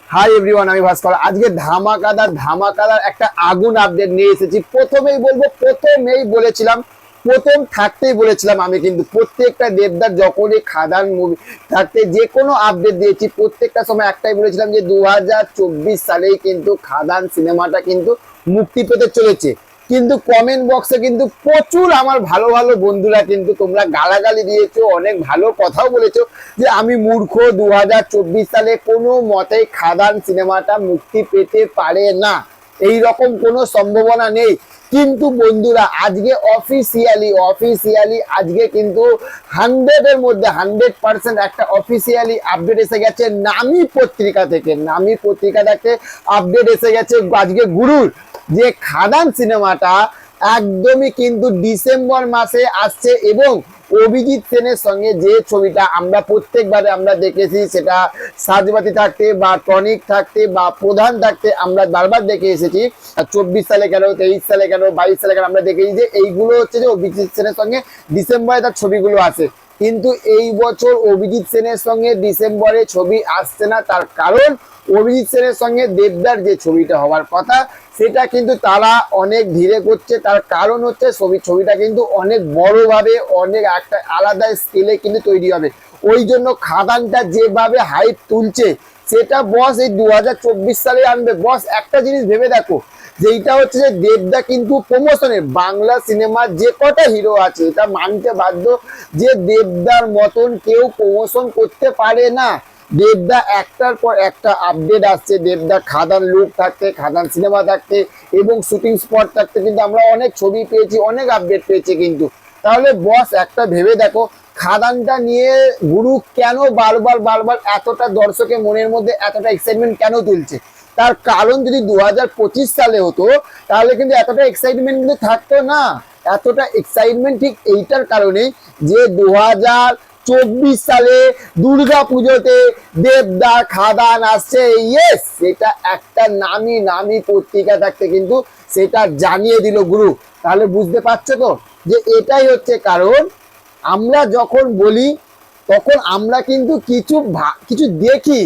Hi everyone, আমি ভাস্কর। আজকে ধামাকাদার একটা আগুন আপডেট নিয়ে এসেছি। প্রথমেই বলেছিলাম, প্রথম থাকতেই বলেছিলাম, আমি কিন্তু প্রত্যেকটা দেবদার যখনই খাদান মুভি থাকতে যে কোনো আপডেট দিয়েছি, প্রত্যেকটা সময় একটাই বলেছিলাম যে 2024 সালেই কিন্তু খাদান সিনেমাটা কিন্তু মুক্তি পেতে চলেছে। কিন্তু কমেন্ট বক্সে কিন্তু প্রচুর আমার ভালো ভালো বন্ধুরা কিন্তু তোমরা গালাগালি দিয়েছো, অনেক ভালো কথাও বলেছো যে আমি মূর্খ, 2024 সালে কোনো মতেই খাদান সিনেমাটা মুক্তি পেতে পারে না, এই রকম কোনো সম্ভাবনা নেই। কিন্তু বন্ধুরা আজকে অফিসিয়ালি আজকে কিন্তু 100-এর মধ্যে 100% একটা অফিসিয়ালি আপডেট এসে গেছে নামি পত্রিকা থেকে। আপডেট এসে গেছে আজকে গুরুর, যে খাদান সিনেমাটা একদমই কিন্তু ডিসেম্বর মাসে আসছে। এবং অভিজিৎ সেনের সঙ্গে যে ছবিটা আমরা প্রত্যেকবারে আমরা দেখেছি, সেটা সাজবাতি থাকতে বা টনিক থাকতে বা প্রধান থাকতে আমরা বারবার দেখে এসেছি। 24 সালে কেন, 23 সালে কেন, 22 সালে কেন আমরা দেখেছি যে এইগুলো হচ্ছে যে অভিজিৎ সেনের সঙ্গে ডিসেম্বরে তার ছবিগুলো আসে। কিন্তু এই বছর অভিজিৎ সেনের সঙ্গে ডিসেম্বরে ছবি আসছে না। তার কারণ অভিজিৎ সেনের সঙ্গে দেবদার যে ছবিটা হওয়ার কথা সেটা কিন্তু তারা অনেক ধীরে করছে। তার কারণ হচ্ছে ছবিটা কিন্তু অনেক বড়ভাবে, অনেক একটা আলাদা স্কেলে কিন্তু তৈরি হবে। ওই জন্য খাদানটা যেভাবে হাইপ তুলছে সেটা বস এই 2024 সালে আনবে। বস একটা জিনিস ভেবে দেখো, যেটা হচ্ছে যে দেবদা কিন্তু প্রমোশনে বাংলা সিনেমার যে কটা হিরো আছে এটা মানতে বাধ্য যে দেবদার মতন কেউ প্রমোশন করতে পারে না। দেবদা একটার পর একটা আপডেট আসছে। দেবদা খাদান লুক থাকতে, খাদান সিনেমা থাকতে এবং শুটিং স্পট থাকতে কিন্তু আমরা অনেক ছবি পেয়েছি, অনেক আপডেট পেয়েছি। কিন্তু তাহলে বস একটা ভেবে দেখো, খাদানটা নিয়ে গুরু কেন বারবার এতটা দর্শকের মনের মধ্যে এতটা এক্সাইটমেন্ট কেন তুলছে? তার কারণ যদি 2025 সালে হতো তাহলে কিন্তু এতটা এক্সাইটমেন্ট কিন্তু থাকতো না। এতটা এক্সাইটমেন্ট ঠিক এইটার কারণেই যে 2024 সালে দুর্গা পুজোতে দেবদা খাদান আসছে। ইয়েস, সেটা একটা নামি পত্রিকা থাকতে কিন্তু সেটা জানিয়ে দিল গুরু। তাহলে বুঝতে পারছো তো যে এটাই হচ্ছে কারণ। আমরা যখন বলি তখন আমরা কিন্তু কিছু দেখি,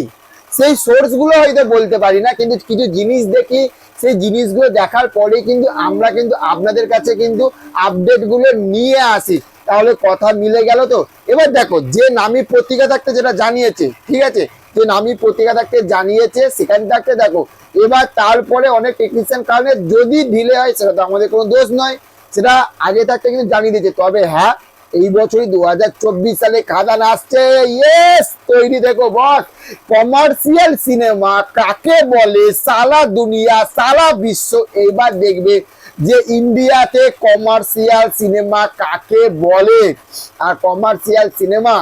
সেই সোর্সগুলো হয়তো বলতে পারি না, কিন্তু কিছু জিনিস দেখি। সেই জিনিসগুলো দেখার পরে কিন্তু আমরা কিন্তু আপনাদের কাছে কিন্তু আপডেটগুলো নিয়ে আসি। তাহলে কথা মিলে গেল তো। এবার দেখো, যে নামি পত্রিকা থাকতে যেটা জানিয়েছে, ঠিক আছে, যে নামি পত্রিকা থাকতে জানিয়েছে সেখান থাকতে দেখো। এবার তারপরে অনেক টেকনিশিয়ান কারণে যদি ডিলে হয় সেটা তো আমাদের কোনো দোষ নয়, সেটা আগে থাকতে কিন্তু জানিয়ে দিয়েছে। তবে হ্যাঁ, এই বছরই 2024 সালে খাদান আসছে। ইয়েস, তৈরি দেখো বস। কমার্শিয়াল সিনেমা কাকে বলে সারা দুনিয়া, সারা বিশ্ব এবার দেখবে যে ইন্ডিয়াতে কমার্শিয়াল সিনেমা কাকে বলে। আর কমার্শিয়াল সিনেমা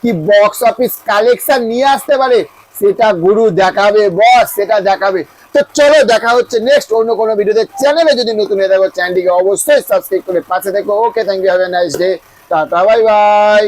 কি বক্স অফিস কালেকশন নিয়ে আসতে পারে সেটা গুরু দেখাবে বস, সেটা দেখাবে। তো চলো, দেখা হচ্ছে নেক্সট অন্য কোনো ভিডিওতে। চ্যানেলে যদি নতুন হয়ে থাকো চ্যানেলটিকে অবশ্যই সাবস্ক্রাইব করে পাশে থেকো। Okay, thank you, have a nice day, tata, bye by.